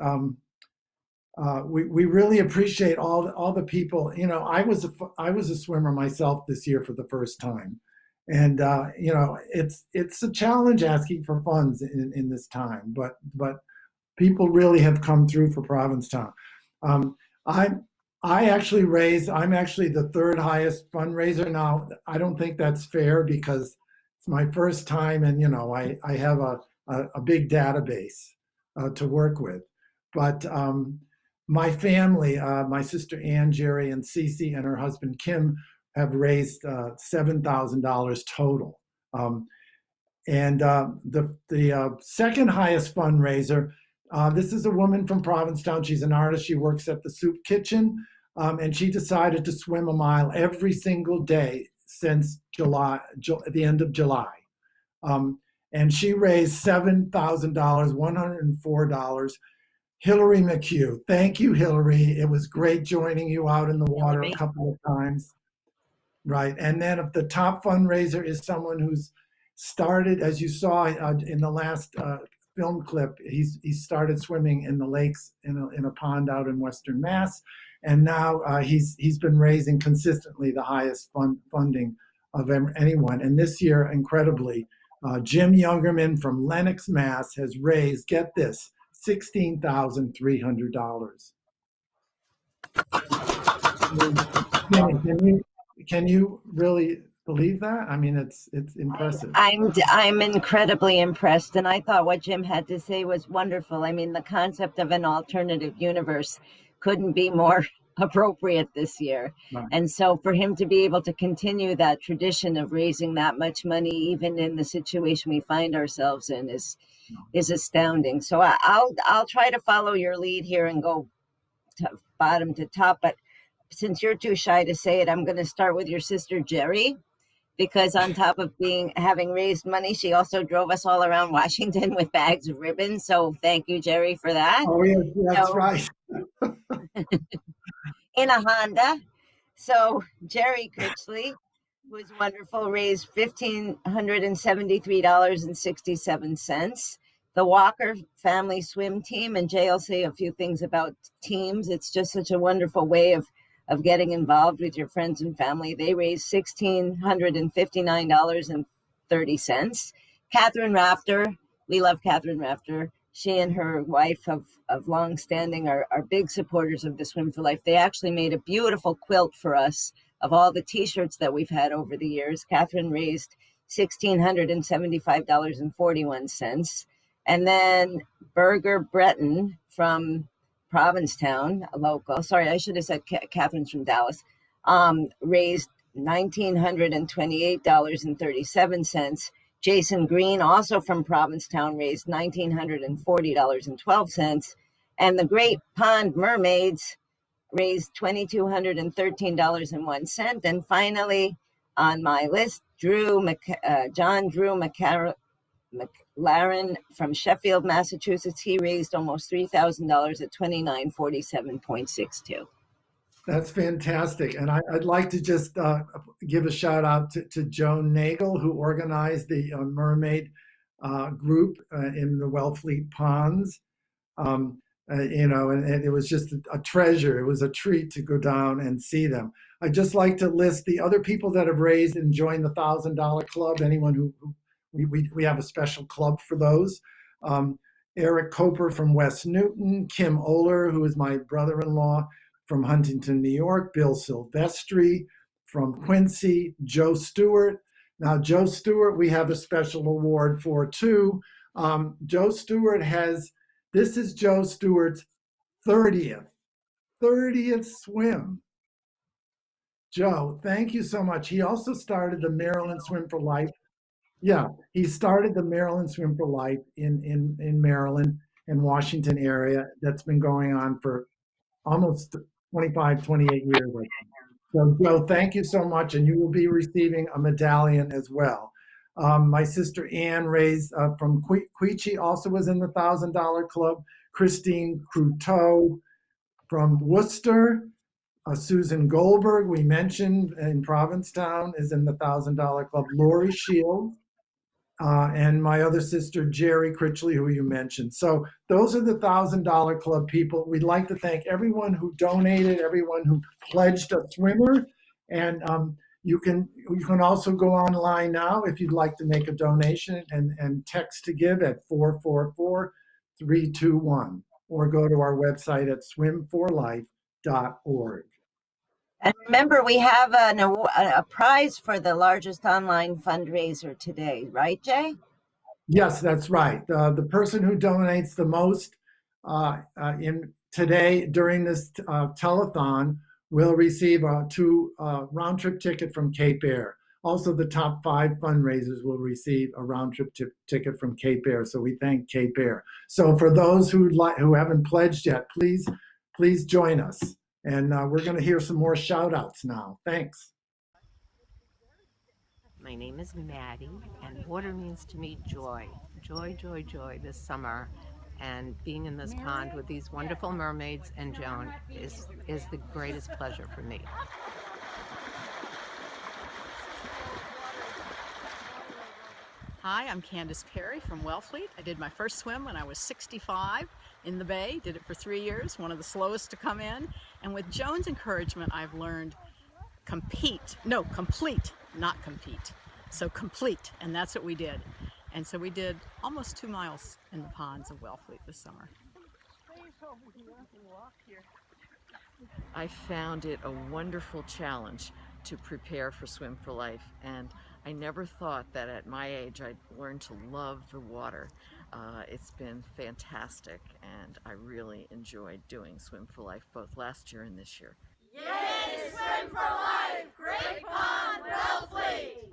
we really appreciate all the people. I was a swimmer myself this year for the first time, and it's a challenge asking for funds in this time, but people really have come through for Provincetown. I'm actually the 3rd highest fundraiser. Now, I don't think that's fair because it's my first time, and I have a big database to work with. But my family, my sister Ann, Jerry, and Cece, and her husband Kim have raised $7,000 total. And the 2nd highest fundraiser. This is a woman from Provincetown. She's an artist. She works at the soup kitchen, and she decided to swim a mile every single day since the end of July. And she raised $7,000, $104. Hillary McHugh. Thank you, Hillary. It was great joining you out in the water a couple of times. Right. And then the top fundraiser is someone who's started, as you saw in the last film clip, he started swimming in the lakes in a pond out in Western Mass, and now he's been raising consistently the highest funding of anyone. And this year, incredibly, Jim Youngerman from Lenox, Mass. has raised, get this, $16,300. Can you really believe that? I mean, it's impressive.
I'm incredibly impressed, and I thought what Jim had to say was wonderful. I mean, the concept of an alternative universe couldn't be more appropriate this year. Right. And so for him to be able to continue that tradition of raising that much money, even in the situation we find ourselves in, is astounding. So I'll try to follow your lead here and go bottom to top, but since you're too shy to say it, I'm going to start with your sister Jerry, because on top of having raised money, she also drove us all around Washington with bags of ribbons. So thank you, Jerry, for that.
Oh, yeah, that's right.
In a Honda. So Jerry Critchley was wonderful, raised $1,573.67. The Walker family swim team, and Jay will say a few things about teams. It's just such a wonderful way of getting involved with your friends and family. They raised $1,659.30. Catherine Rafter, we love Catherine Rafter. She and her wife of long standing are big supporters of the Swim for Life. They actually made a beautiful quilt for us of all the t-shirts that we've had over the years. Catherine raised $1,675.41. And then Berger Breton from Provincetown, a local, sorry, I should have said Catherine's from Dallas, raised $1,928.37. Jason Green, also from Provincetown, raised $1,940.12. And the Great Pond Mermaids raised $2,213.01. And finally, on my list, John Drew McLaren from Sheffield, Massachusetts. He raised almost $3,000 at $2,947.62.
That's fantastic. And I'd like to just give a shout out to Joan Nagel, who organized the mermaid group in the Wellfleet Ponds. And it was just a treasure. It was a treat to go down and see them. I'd just like to list the other people that have raised and joined the $1,000 club. Anyone who we have a special club for those. Eric Coper from West Newton, Kim Oler, who is my brother-in-law from Huntington, New York, Bill Silvestri from Quincy, Joe Stewart. Now, Joe Stewart, we have a special award for too. Joe Stewart this is Joe Stewart's 30th swim. Joe, thank you so much. He also started the Maryland Swim for Life. Yeah, he started the Maryland Swim for Life in Maryland and Washington area. That's been going on for almost 28 years. So Joe, thank you so much. And you will be receiving a medallion as well. My sister Ann raised from Queechee also was in the $1,000 club. Christine Cruteau from Worcester. Susan Goldberg, we mentioned in Provincetown, is in the $1,000 club. Lori Shields. And my other sister, Jerry Critchley, who you mentioned. So those are the $1,000 club people. We'd like to thank everyone who donated, everyone who pledged a swimmer. And you can also go online now if you'd like to make a donation and text to give at 444-321 or go to our website at swim4life.org.
And remember, we have a prize for the largest online fundraiser today, right, Jay?
Yes, that's right. The person who donates the most in today during this telethon will receive a round-trip ticket from Cape Air. Also, the top 5 fundraisers will receive a round-trip ticket from Cape Air. So we thank Cape Air. So for those who haven't pledged yet, please join us. And we're going to hear some more shout outs now. Thanks.
My name is Maddie, and water means to me joy. Joy, joy, joy this summer. And being in this pond with these wonderful mermaids and Joan is the greatest pleasure for me.
Hi, I'm Candace Perry from Wellfleet. I did my first swim when I was 65 in the bay, did it for 3 years, one of the slowest to come in. And with Joan's encouragement, I've learned complete, not compete. So complete, and that's what we did. And so we did almost 2 miles in the ponds of Wellfleet this summer.
I found it a wonderful challenge to prepare for Swim for Life, and I never thought that at my age I'd learn to love the water. It's been fantastic, and I really enjoyed doing Swim for Life both last year and this year.
Yay, Swim for Life! Great Pond, Wellfleet!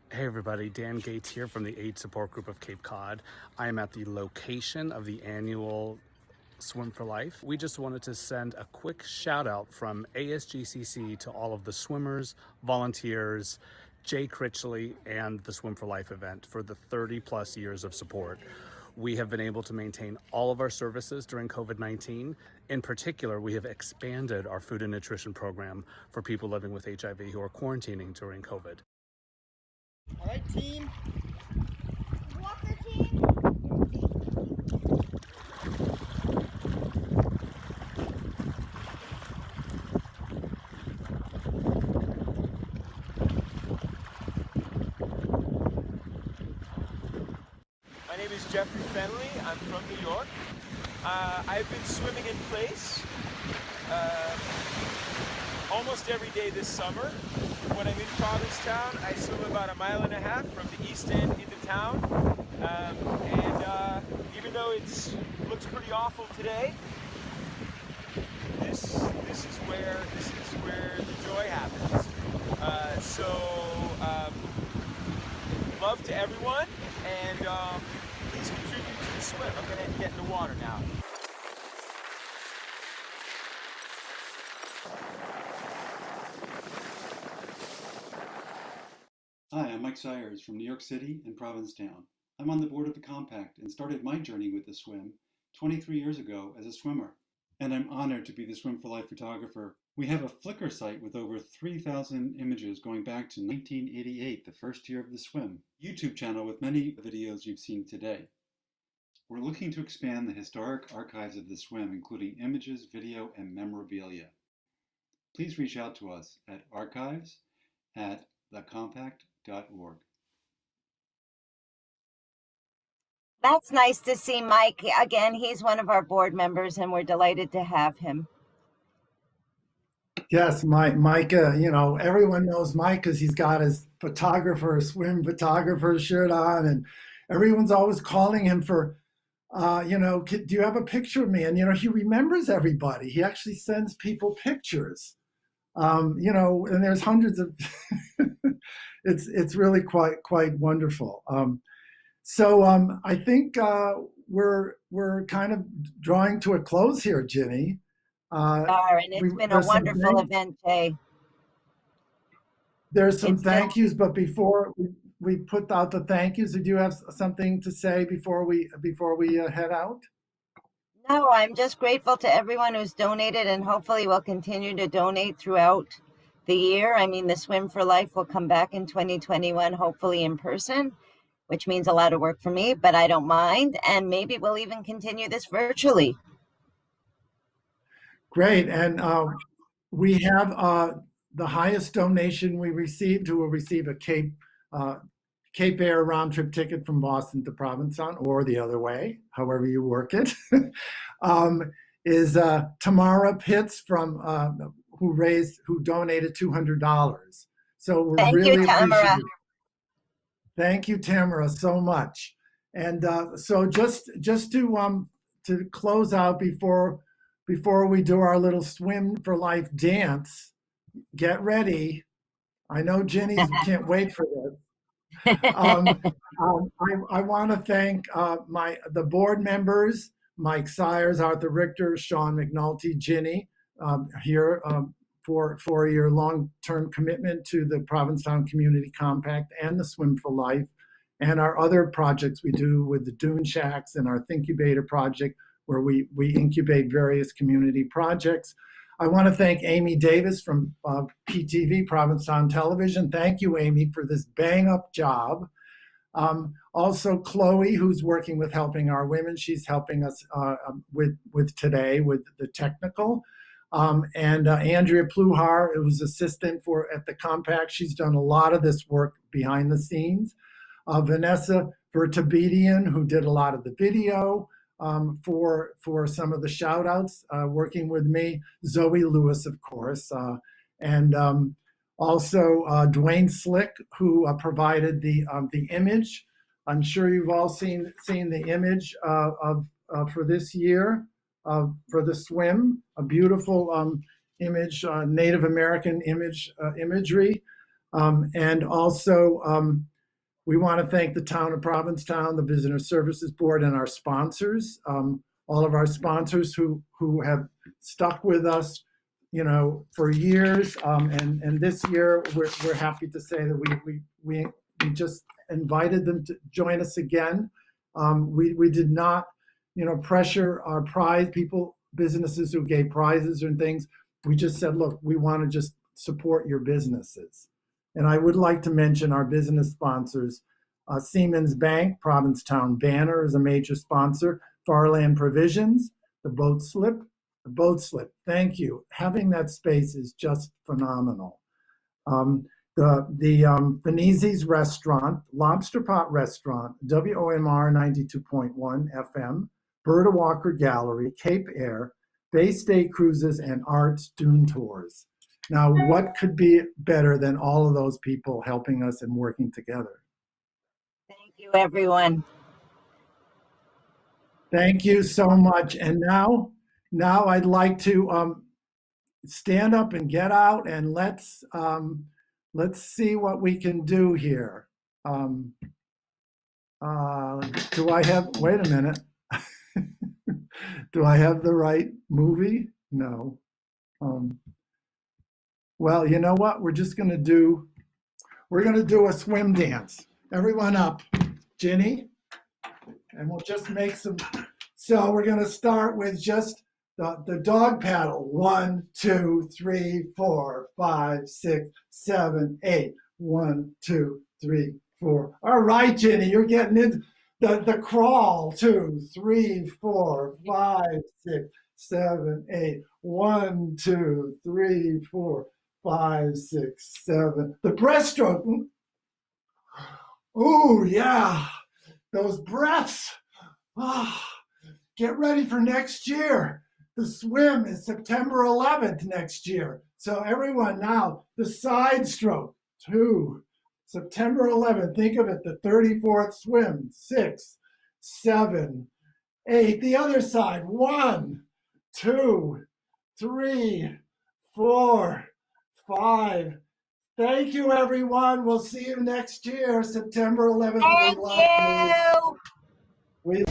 Hey everybody, Dan Gates here from the AIDS Support Group of Cape Cod. I am at the location of the annual Swim for Life. We just wanted to send a quick shout out from ASGCC to all of the swimmers, volunteers, Jay Critchley, and the Swim for Life event for the 30+ years of support. We have been able to maintain all of our services during COVID-19. In particular, we have expanded our food and nutrition program for people living with HIV who are quarantining during COVID.
All right, team. Walker team.
My name is
is Jeffrey Fenley. I'm from New York. I've been swimming in place almost every day this summer. When I'm in Provincetown, I swim about 1.5 miles from the east end into town. Even though it looks pretty awful today, this is where the joy happens. Love to everyone, and please contribute to the swim. I'm going to get in the water now.
Hi, I'm Mike Sayers from New York City and Provincetown. I'm on the board of the Compact and started my journey with the swim 23 years ago as a swimmer. And I'm honored to be the Swim4Life photographer. We have a Flickr site with over 3,000 images going back to 1988, the first year of the swim. YouTube channel with many videos you've seen today. We're looking to expand the historic archives of the swim, including images, video, and memorabilia. Please reach out to us at archives@thecompact.org.
That's nice to see Mike. Again, he's one of our board members, and we're delighted to have him.
Yes, Mike, everyone knows Mike because he's got his swim photographer shirt on, and everyone's always calling him for, do you have a picture of me? And, he remembers everybody. He actually sends people pictures, and there's hundreds of, it's really quite wonderful. I think we're kind of drawing to a close here, Ginny.
And it's been a wonderful event, Jay.
There's some thank yous, but before we put out the thank yous, did you have something to say before we head out?
No, I'm just grateful to everyone who's donated, and hopefully will continue to donate throughout the year. I mean, the Swim4Life will come back in 2021, hopefully in person, which means a lot of work for me, but I don't mind. And maybe we'll even continue this virtually.
Great. And we have the highest donation we received, who will receive a Cape Air round trip ticket from Boston to Provincetown, or the other way, however you work it, is Tamara Pitts from who donated $200. So we're really appreciative. Thank you, Tamara, so much. And so just to close out before we do our little Swim4Life dance, get ready. I know Ginny's can't wait for this. I want to thank the board members, Mike Sayers, Arthur Richter, Sean McNulty, Ginny, here for your long-term commitment to the Provincetown Community Compact and the Swim4Life, and our other projects we do with the Dune Shacks and our Thinkubator project, where we incubate various community projects. I want to thank Amy Davis from PTV, Provincetown Television. Thank you, Amy, for this bang-up job. Also, Chloe, who's working with Helping Our Women. She's helping us with today with the technical. And Andrea Pluhar, who's assistant at the Compact. She's done a lot of this work behind the scenes. Vanessa Vertabedian, who did a lot of the video for some of the shout outs, working with me. Zoe Lewis, of course. And also Dwayne Slick, who provided the image. I'm sure you've all seen the image for this year. For the swim, a beautiful image, Native American imagery. And also, we want to thank the town of Provincetown, the Visitor Services Board, and our sponsors, all of our sponsors who have stuck with us, for years. And this year, we're happy to say that we just invited them to join us again. We did not pressure our businesses who gave prizes and things. We just said, look, we want to just support your businesses. And I would like to mention our business sponsors. Siemens Bank, Provincetown Banner is a major sponsor. Farland Provisions, the boat slip. Thank you. Having that space is just phenomenal. the Finizzi's Restaurant, Lobster Pot Restaurant, WOMR 92.1 FM, Berta Walker Gallery, Cape Air, Bay State Cruises, and Arts Dune Tours. Now, what could be better than all of those people helping us and working together?
Thank you, everyone.
Thank you so much. And now I'd like to stand up and get out, and let's see what we can do here. Do I have, wait a minute. Do I have the right movie? No. Well, you know what? We're gonna do a swim dance. Everyone up. Ginny? And we'll just make some, so we're gonna start with just the dog paddle. 1, 2, 3, 4, 5, 6, 7, 8. 1, 2, 3, 4. All right, Ginny, you're getting in the crawl. 2, 3, 4, 5, 6, 7, 8. 1, 2, 3, 4, 5, 6, 7. The breaststroke. Oh, yeah. Those breaths. Oh, get ready for next year. The swim is September 11th next year. So everyone now, the side stroke, 2, September 11th, think of it, the 34th swim, 6, 7, 8, the other side, 1, 2, 3, 4, 5. Thank you, everyone. We'll see you next year, September 11th.
Thank you.
We